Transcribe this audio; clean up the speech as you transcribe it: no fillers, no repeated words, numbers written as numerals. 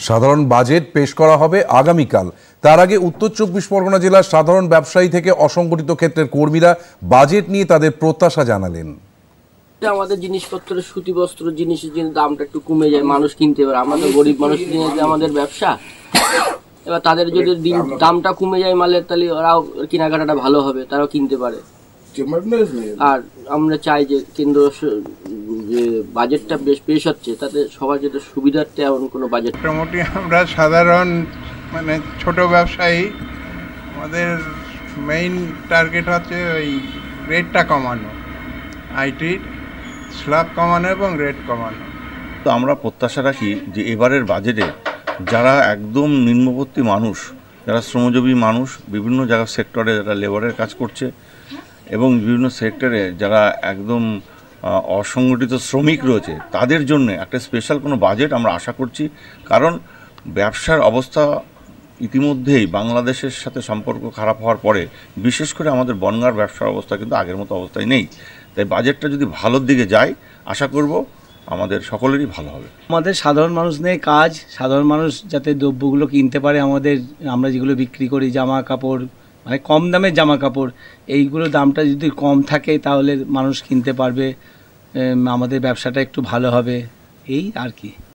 সাধারণ বাজেট পেশ করা হবে আগামীকাল। তার আগে উত্তর 24 পরগনা জেলার সাধারণ ব্যবসায়ী থেকে অসংগঠিত ক্ষেত্রের কর্মীরা বাজেট নিয়ে তাদের প্রত্যাশা জানালেন। আমাদের জিনিসপত্রের সুতি বস্ত্র জিনিসের দামটা একটু কমে যায়, মানুষ কিনতে পারে। আমাদের গরিব মানুষ নিয়ে যে আমাদের ব্যবসা, এবার তাদের যদি দামটা কমে যায় মালের, তাহলে ওরাও কেনাকাটাটা ভালো হবে, তারাও কিনতে পারে। আর আমরা চাই যে কেন্দ্র যে বাজেটটা বেশ পেশ হচ্ছে তাতে সবার যেটা সুবিধার্থে এমন কোনো বাজেট। মোটামুটি আমরা সাধারণ ছোট ব্যবসায়ী, আমাদের মেইন টার্গেট হচ্ছে ওই রেটটা কমানো, আইটির স্ল্যাব কমানো এবং রেট কমানো। তো আমরা প্রত্যাশা রাখি যে এবারের বাজেটে যারা একদম নিম্নবর্তী মানুষ, যারা শ্রমজীবী মানুষ, বিভিন্ন জায়গার সেক্টরে যারা লেবারের কাজ করছে এবং বিভিন্ন সেক্টরে যারা একদম অসংগঠিত শ্রমিক রয়েছে, তাদের জন্য একটা স্পেশাল কোনো বাজেট আমরা আশা করছি। কারণ ব্যবসার অবস্থা ইতিমধ্যেই বাংলাদেশের সাথে সম্পর্ক খারাপ হওয়ার পরে বিশেষ করে আমাদের বনগাঁর ব্যবসার অবস্থা কিন্তু আগের মতো অবস্থায় নেই। তাই বাজেটটা যদি ভালোর দিকে যায়, আশা করব আমাদের সকলেরই ভালো হবে। আমাদের সাধারণ মানুষ নিয়ে কাজ, সাধারণ মানুষ যাতে দ্রব্যগুলো কিনতে পারে, আমরা যেগুলো বিক্রি করি জামা কাপড়, মানে কম দামের জামা কাপড়, এইগুলো দামটা যদি কম থাকে তাহলে মানুষ কিনতে পারবে, আমাদের ব্যবসাটা একটু ভালো হবে, এই আর কি।